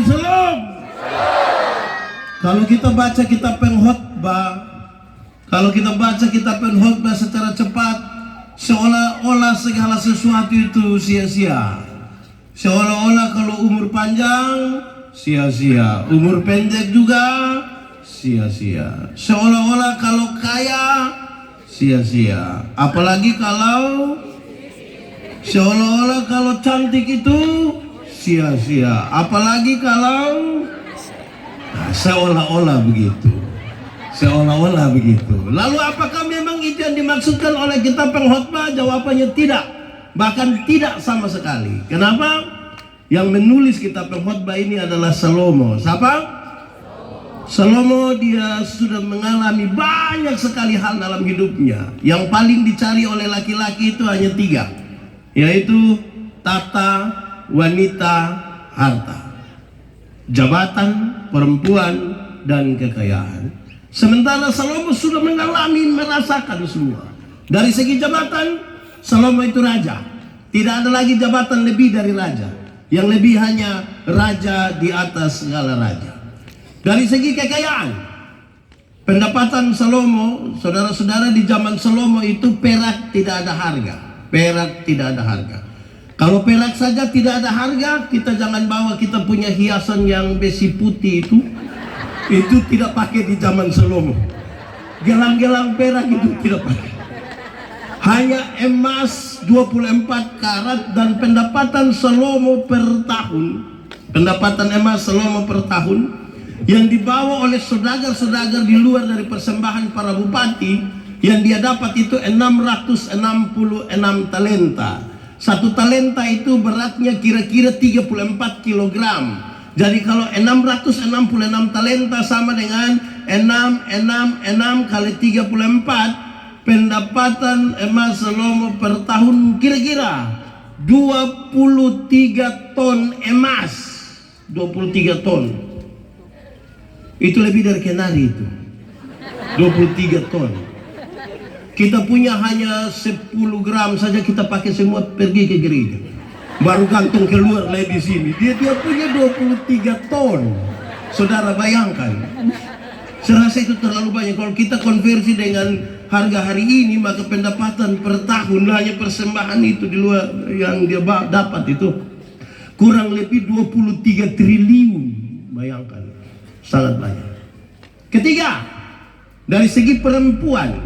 Salam. Kalau kita baca kitab pengkhotbah, secara cepat, seolah-olah segala sesuatu itu sia-sia. Seolah-olah kalau umur panjang sia-sia, umur pendek juga sia-sia. Seolah-olah kalau kaya sia-sia, apalagi kalau seolah-olah kalau cantik itu sia-sia, apalagi kalau seolah-olah begitu. Lalu apakah memang itu yang dimaksudkan oleh kitab pengkhotbah? Jawabannya tidak, bahkan tidak sama sekali. Kenapa? Yang menulis kitab pengkhotbah ini adalah Salomo. Siapa? Salomo. Dia sudah mengalami banyak sekali hal dalam hidupnya. Yang paling dicari oleh laki-laki itu hanya 3, yaitu tata, wanita, harta, jabatan, perempuan, dan kekayaan. Sementara Salomo sudah merasakan semua. Dari segi jabatan, Salomo itu raja. Tidak ada lagi jabatan lebih dari raja. Yang lebih hanya raja di atas segala raja. Dari segi kekayaan, pendapatan Salomo, saudara-saudara, di zaman Salomo itu perak tidak ada harga. Kalau perak saja tidak ada harga, kita jangan bawa kita punya hiasan yang besi putih itu tidak pakai di zaman Salomo. Gelang-gelang perak itu tidak pakai. Hanya emas 24 karat, dan pendapatan Salomo per tahun yang dibawa oleh saudagar-saudagar di luar dari persembahan para bupati, yang dia dapat itu 666 talenta. Satu talenta itu beratnya kira-kira 34 kilogram. Jadi kalau 666 talenta sama dengan 666 kali 34, pendapatan emas Salomo per tahun kira-kira 23 ton emas. 23 ton. Itu lebih dari kenari itu. 23 ton. Kita punya hanya 10 gram saja, kita pakai semua pergi ke gereja. Baru gantung keluar lagi di sini. Dia punya 23 ton. Saudara bayangkan. Saya rasa itu terlalu banyak. Kalau kita konversi dengan harga hari ini, maka pendapatan per tahun hanya persembahan itu di luar yang dia dapat itu kurang lebih 23 triliun. Bayangkan. Sangat banyak. Ketiga, dari segi perempuan,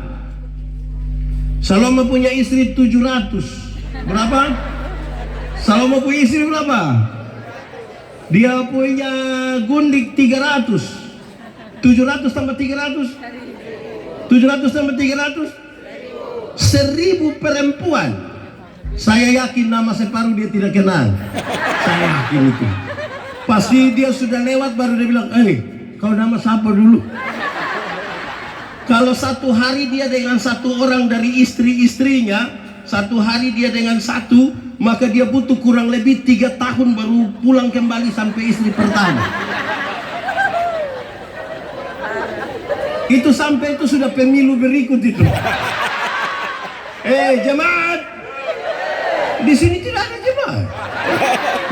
Salomo punya istri 700. Berapa? Salomo punya istri berapa? Dia punya gundik 300. 700 tambah 300? 700 tambah 300? 1000 perempuan. Saya yakin nama separuh dia tidak kenal. Saya yakin itu. Pasti dia sudah lewat baru dia bilang, kau nama siapa dulu? Kalau satu hari dia dengan satu orang dari istri-istrinya, satu hari dia dengan satu, maka dia butuh kurang lebih 3 tahun baru pulang kembali sampai istri pertama. Itu sampai itu sudah pemilu berikut itu. Jemaat, di sini tidak ada jemaat.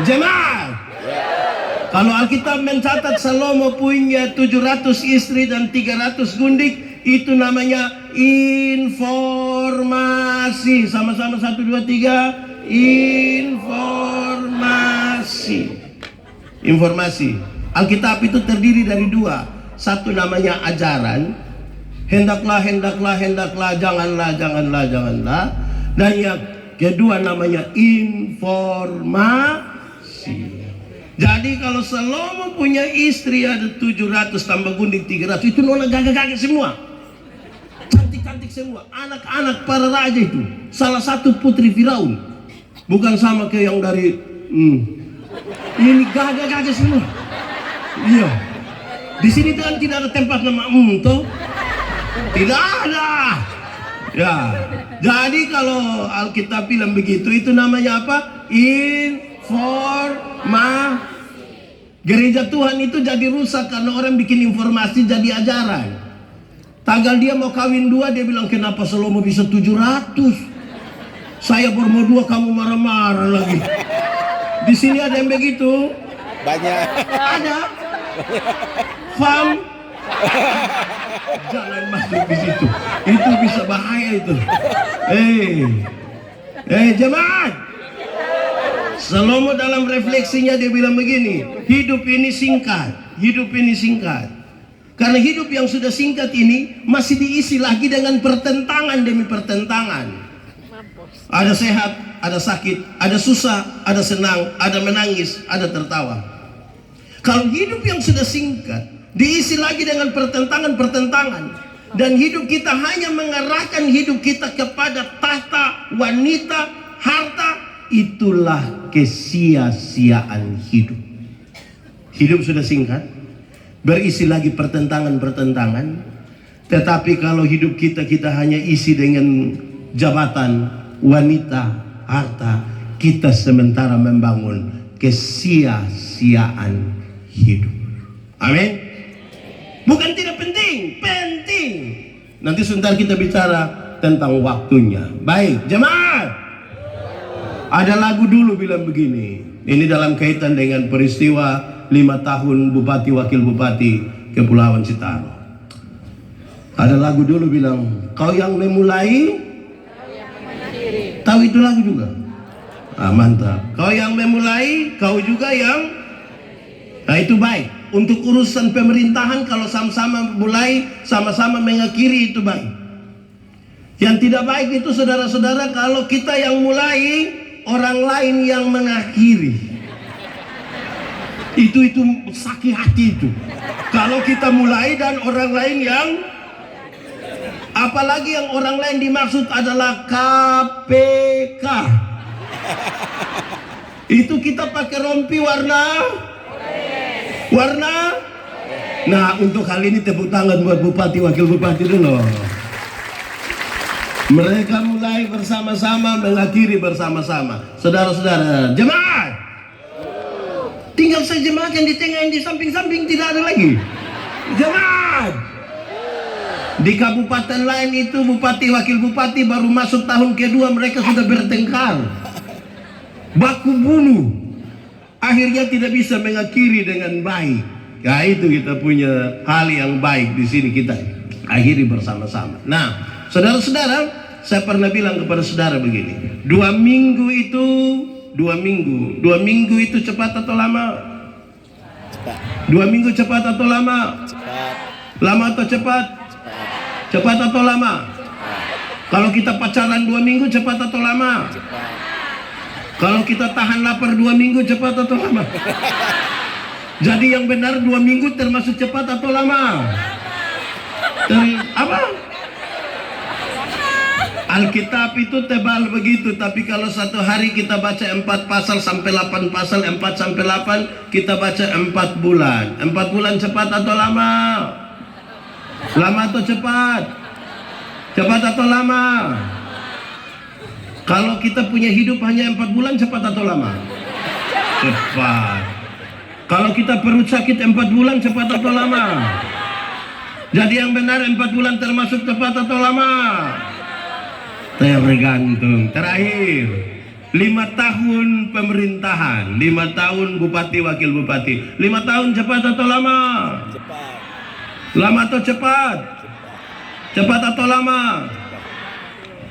Jemaat. Kalau Alkitab mencatat Salomo punya 700 istri dan 300 gundik, itu namanya informasi. Sama-sama 1, 2, 3. Informasi. Alkitab itu terdiri dari 2. Satu namanya ajaran. Hendaklah, janganlah. Dan yang kedua namanya informasi. Jadi kalau Salomo punya istri ada 700 tambah gundik 300, itu nona gagah-gagah semua. Cantik-cantik semua. Anak-anak para raja itu. Salah satu putri Firaun. Bukan sama kayak yang dari ini gagah-gagah semua. Iya. Di sini kan tidak ada tempat nama toh? Tidak ada. Ya. Jadi kalau Alkitab bilang begitu, itu namanya apa? Gereja Tuhan itu jadi rusak karena orang bikin informasi jadi ajaran. Tanggal dia mau kawin 2, dia bilang, kenapa Salomo bisa 700? Saya baru mau 2, kamu marah-marah lagi. Di sini ada yang begitu. Banyak. Ada. Fam. Jangan masuk di situ. Itu bisa bahaya itu. Jemaat. Salomo dalam refleksinya dia bilang begini, hidup ini singkat. Hidup ini singkat. Karena hidup yang sudah singkat ini masih diisi lagi dengan pertentangan demi pertentangan. Ada sehat, ada sakit, ada susah, ada senang, ada menangis, ada tertawa. Kalau hidup yang sudah singkat diisi lagi dengan pertentangan-pertentangan, dan hidup kita hanya mengarahkan hidup kita kepada tahta, wanita, harta, itulah kesia-siaan hidup. Hidup sudah singkat, berisi lagi pertentangan-pertentangan. Tetapi kalau hidup kita hanya isi dengan jabatan, wanita, harta, kita sementara membangun kesia-siaan hidup. Amin. Bukan tidak penting, penting. Nanti sebentar kita bicara tentang waktunya. Baik, jemaat. Ada lagu dulu bilang begini. Ini dalam kaitan dengan peristiwa 5 tahun Bupati Wakil Bupati Kepulauan Sitaro. Ada lagu dulu bilang, kau yang memulai, tahu itu lagu juga? Mantap. Kau yang memulai, kau juga yang. Nah itu baik. Untuk urusan pemerintahan kalau sama-sama mulai, sama-sama mengakhiri itu baik. Yang tidak baik itu saudara-saudara kalau kita yang mulai, orang lain yang mengakhiri. Itu sakit hati itu. Kalau kita mulai dan orang lain yang, apalagi yang orang lain dimaksud adalah KPK. Itu kita pakai rompi warna. Nah, untuk hal ini tepuk tangan buat Bupati Wakil Bupati dulu. Mereka mulai bersama-sama, mengakhiri bersama-sama. Saudara-saudara, jemaat. Tinggal saya jemaat yang di tengah, yang di samping-samping tidak ada lagi. Jemaat. Di kabupaten lain itu Bupati Wakil Bupati baru masuk tahun kedua mereka sudah bertengkar, baku bunuh, akhirnya tidak bisa mengakhiri dengan baik. Nah itu kita punya hal yang baik di sini, kita akhiri bersama-sama. Nah saudara-saudara, saya pernah bilang kepada saudara begini, 2 minggu itu cepat atau lama? Cepat. 2 minggu cepat atau lama? Cepat. Lama atau cepat? Cepat atau lama? Cepat. Kalau kita pacaran 2 minggu cepat atau lama? Cepat. Kalau kita tahan lapar 2 minggu cepat atau lama? Jadi yang benar 2 minggu termasuk cepat atau lama? Apa? Alkitab itu tebal begitu, tapi kalau satu hari kita baca 4 pasal sampai 8 pasal, 4 sampai 8 kita baca 4 bulan. 4 bulan cepat atau lama? Lama atau cepat? Cepat atau lama? Kalau kita punya hidup hanya 4 bulan, cepat atau lama? Cepat. Kalau kita perut sakit 4 bulan, cepat atau lama? Jadi yang benar 4 bulan termasuk cepat atau lama? Tergantung. Terakhir, 5 tahun pemerintahan, 5 tahun Bupati Wakil Bupati, 5 tahun cepat atau lama? Cepat. Lama atau cepat? Cepat atau lama?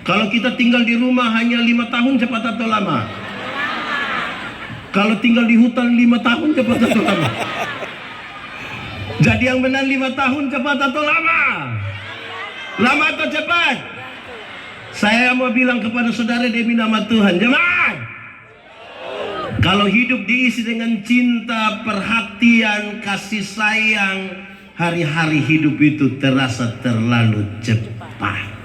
Kalau kita tinggal di rumah hanya 5 tahun, cepat atau lama? Kalau tinggal di hutan 5 tahun, cepat atau lama? Jadi yang benar 5 tahun, cepat atau lama? Lama atau cepat? Saya mau bilang kepada saudara demi nama Tuhan, jemaat, kalau hidup diisi dengan cinta, perhatian, kasih sayang, hari-hari hidup itu terasa terlalu cepat.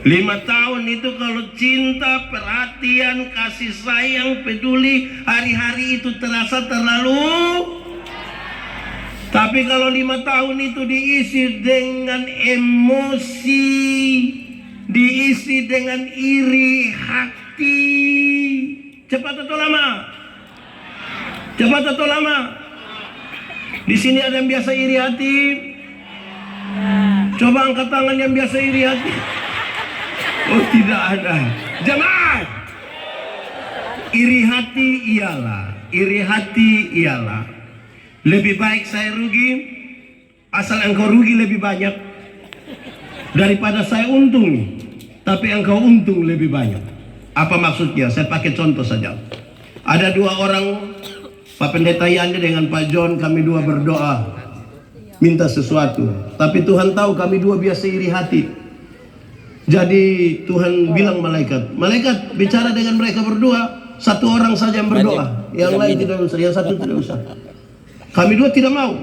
5 tahun itu kalau cinta, perhatian, kasih sayang, peduli, hari-hari itu terasa terlalu. Tapi kalau 5 tahun itu diisi dengan emosi, diisi dengan iri hati, cepat atau lama? Cepat atau lama? Di sini ada yang biasa iri hati? Coba angkat tangan yang biasa iri hati. Oh tidak ada. Jemaat, iri hati ialah iri hati ialah lebih baik saya rugi asal engkau rugi lebih banyak daripada saya untung tapi engkau untung lebih banyak. Apa maksudnya? Saya pakai contoh saja. Ada dua orang, Pak Pendeta Yandi dengan Pak John, kami dua berdoa minta sesuatu, tapi Tuhan tahu kami dua biasa iri hati. Jadi Tuhan bilang malaikat bicara dengan mereka berdua, satu orang saja yang berdoa, yang lain tidak usah, yang satu tidak usah. Kami dua tidak mau.